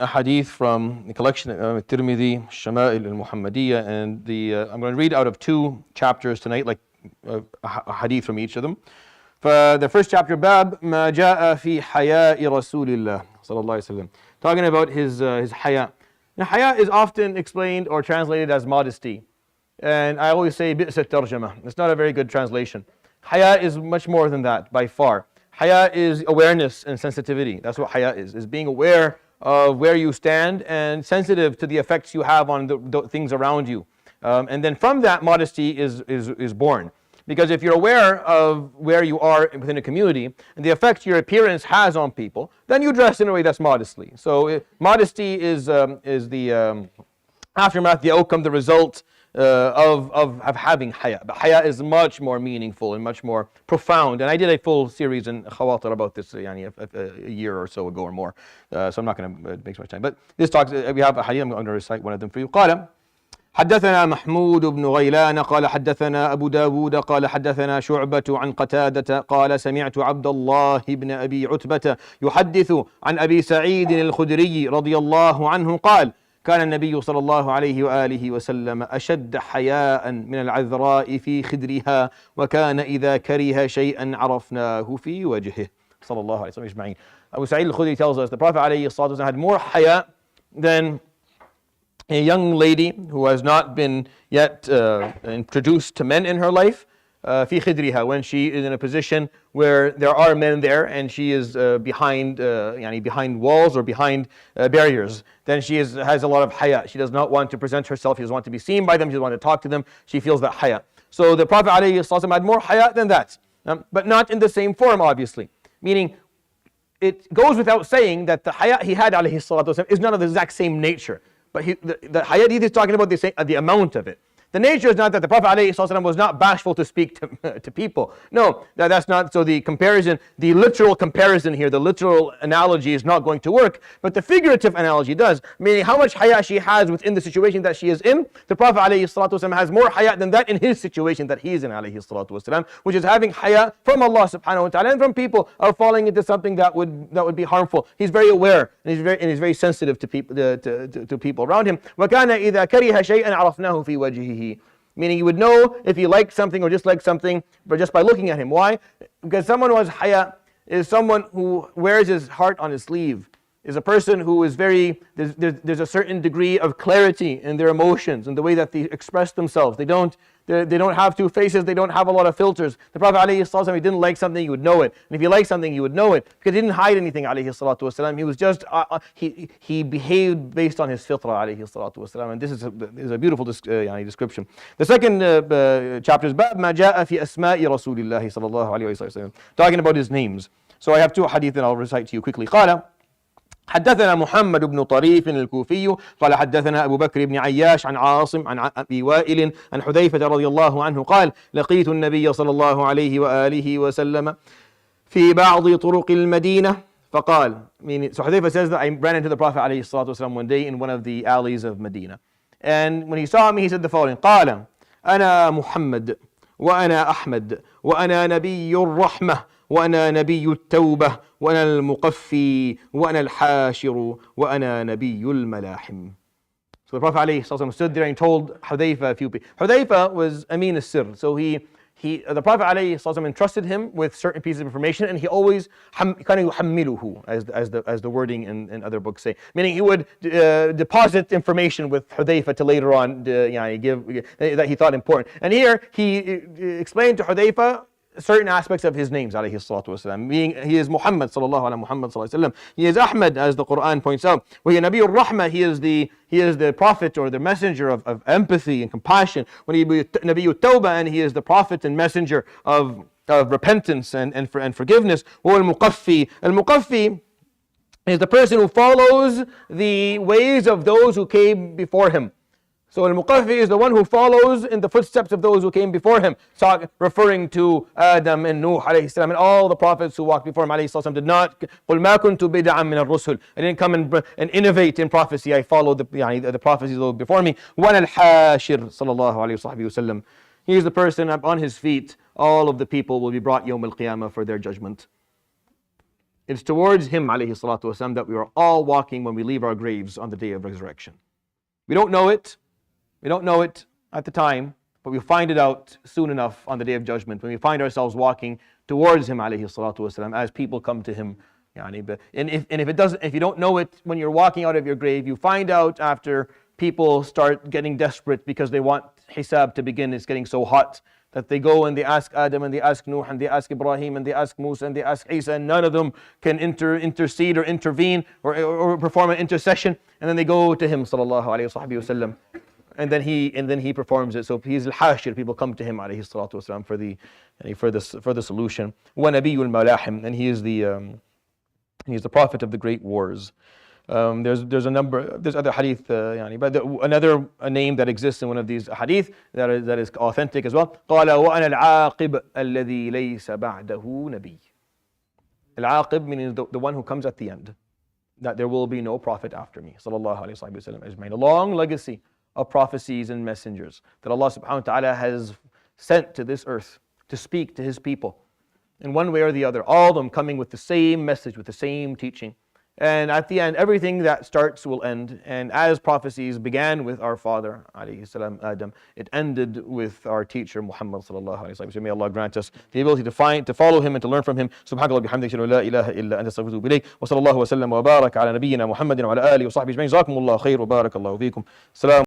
a hadith from the collection of Tirmidhi, الشمائل المحمدية, and I'm going to read out of 2 chapters tonight, like a hadith from each of them. For the first chapter, Bab ما جاء في حياء رسول الله صلى الله عليه وسلم, talking about his haya. Now, haya is often explained or translated as modesty, and I always say بئس الترجمة. It's not a very good translation. Haya is much more than that by far. Haya is awareness and sensitivity. That's what haya is being aware of where you stand and sensitive to the effects you have on the things around you. And then from that, modesty is born. Because if you're aware of where you are within a community and the effect your appearance has on people, then you dress in a way that's modestly. So modesty is the aftermath, the outcome, the result of having haya. But haya is much more meaningful and much more profound. And I did a full series in Khawatir about this a year or so ago or more. So I'm not going to make so much time. But this talks, we have a hadith, I'm going to recite one of them for you. قال حدثنا محمود بن غيلان قال حدثنا أبو داود قال حدثنا شعبة عن قتادة قال سمعت عبد الله بن أبي عتبة يحدث عن أبي سعيد الخدري رضي الله عنه قال كان النبي صلى الله عليه وآله وسلم أشد حياء من العذراء في خدرها وكان إذا كره شيئا عرفناه في وجهه صلى الله عليه وسلم أجمعين. Abu Sa'id al-Khudri tells us the Prophet ﷺ had more haya than a young lady who has not been yet introduced to men in her life, في خدرها, when she is in a position where there are men there and she is behind walls or behind barriers, then she has a lot of haya. She does not want to present herself, she doesn't want to be seen by them, she doesn't want to talk to them, she feels that haya. So the Prophet ﷺ had more haya than that, but not in the same form, obviously. Meaning, it goes without saying that the haya he had ﷺ is not of the exact same nature. But the haya is talking about the amount of it. The nature is not that the Prophet ﷺ was not bashful to speak to people. No, that's not. So the comparison, the literal comparison here, the literal analogy is not going to work. But the figurative analogy does. Meaning how much haya she has within the situation that she is in. The Prophet ﷺ has more haya than that in his situation that he is in, ﷺ, which is having haya from Allah subhanahu wa ta'ala and from people of falling into something that would be harmful. He's very aware and he's very sensitive to people to people around him. وَكَانَ إِذَا كَرِهَ شَيْئًا عَرَفْنَاهُ فِي وَجْهِهِ. Meaning you would know if he liked something or disliked something, but just by looking at him. Why? Because someone who has haya is someone who wears his heart on his sleeve, is a person who is there's a certain degree of clarity in their emotions and the way that they express themselves. They don't have 2 faces, they don't have a lot of filters. The Prophet ﷺ, if he didn't like something, you would know it. And if he liked something, you would know it. Because he didn't hide anything, ﷺ. He was just, he behaved based on his fitrah, ﷺ. And this is a beautiful description. The second chapter is Bab ma ja'a fi asma'i Rasulillahi sallallahu alayhi wa sallam, talking about his names. So I have 2 hadith that I'll recite to you quickly. قال حدثنا محمد بن طريف الكوفي قال حدثنا أبو بكر بن عياش عن عاصم عن أبي وائل عن حذيفة رضي الله عنه قال لقيت النبي صلى الله عليه وآله وسلم في بعض طرق المدينة فقال, so Hudayfa says that I ran into the Prophet عليه الصلاة والسلام one day in one of the alleys of Medina, and when he saw me he said the following: قال أنا محمد وأنا أحمد وأنا نبي الرحمة وأنا نبي التوبة وأنا المقفي وأنا الحاشر وأنا نبي الملاحم. So the Prophet ﷺ stood there and told Hudayfa a few people. Hudayfa was Amin as-Sir, so the Prophet ﷺ entrusted him with certain pieces of information, and he always كان يحمله, as the wording in other books say, meaning he would deposit information with Hudayfa to later on give that he thought important. And here he explained to Hudayfa certain aspects of his names, alayhi salatu wasalam. Being he is Muhammad sallallahu ala Muhammad sallallahu alayhi wa sallam. He is Ahmad, as the Quran points out. When he Nabi al-Rahmah, he is the prophet or the messenger of empathy and compassion. When he Nabi al-Tawbah, and he is the prophet and messenger of repentance and forgiveness. Al-Muqaffi. Al-Muqaffi is the person who follows the ways of those who came before him. So al-Muqaffi is the one who follows in the footsteps of those who came before him, referring to Adam and Nuh alayhi salam and all the prophets who walked before him alayhi salam. Did not قُلْ مَا كُنْتُ بِدْعًا مِنَ الرُّسُلِ. I didn't come and innovate in prophecy. I followed the prophecies before me. وَأَنَا الْحَاشِرُ sallallahu alayhi wa sallam. He is the person on his feet. All of the people will be brought Yawm al-Qiyamah for their judgment. It's towards him, alayhi salatu wasalam, that we are all walking when we leave our graves on the day of resurrection. We don't know it. We don't know it at the time, but we'll find it out soon enough on the day of judgment when we find ourselves walking towards him, alayhi salatu wasalam, as people come to him. And if you don't know it when you're walking out of your grave, you find out after people start getting desperate because they want hisab to begin. It's getting so hot that they go and they ask Adam and they ask Nuh and they ask Ibrahim and they ask Musa and they ask Isa, and none of them can intercede or intervene or perform an intercession. And then they go to him, sallallahu alayhi wasallam, and then he performs it. So he's al-hashir. People come to him, alayhi salatu wasalam, for the solution. Wa Nabiyul Malahim, and he is the prophet of the great wars. There's other hadith, but another name that exists in one of these hadith that is authentic as well. قال وأنا العاقب الذي ليس بعده نبي. Al-Aqib meaning the one who comes at the end, that there will be no prophet after me. Sallallahu alayhi wa sallam ajmain. A long legacy of prophecies and messengers that Allah subhanahu wa ta'ala has sent to this earth to speak to his people in one way or the other. All of them coming with the same message, with the same teaching. And at the end, everything that starts will end. And as prophecies began with our father, alayhi salam, Adam, it ended with our teacher, Muhammad sallallahu alayhi wa sallam. So may Allah grant us the ability to follow him and to learn from him. Subhanallah bihamdihi, la ilaha illa anta astaghfiruka wa atubu ilayk. Wa sallallahu wa sallam wa baraka ala nabiyyina Muhammadin wa ala alihi wa sahbihi ajma'in. Jazakumullahu khair wa barakallahu feekum. Salam.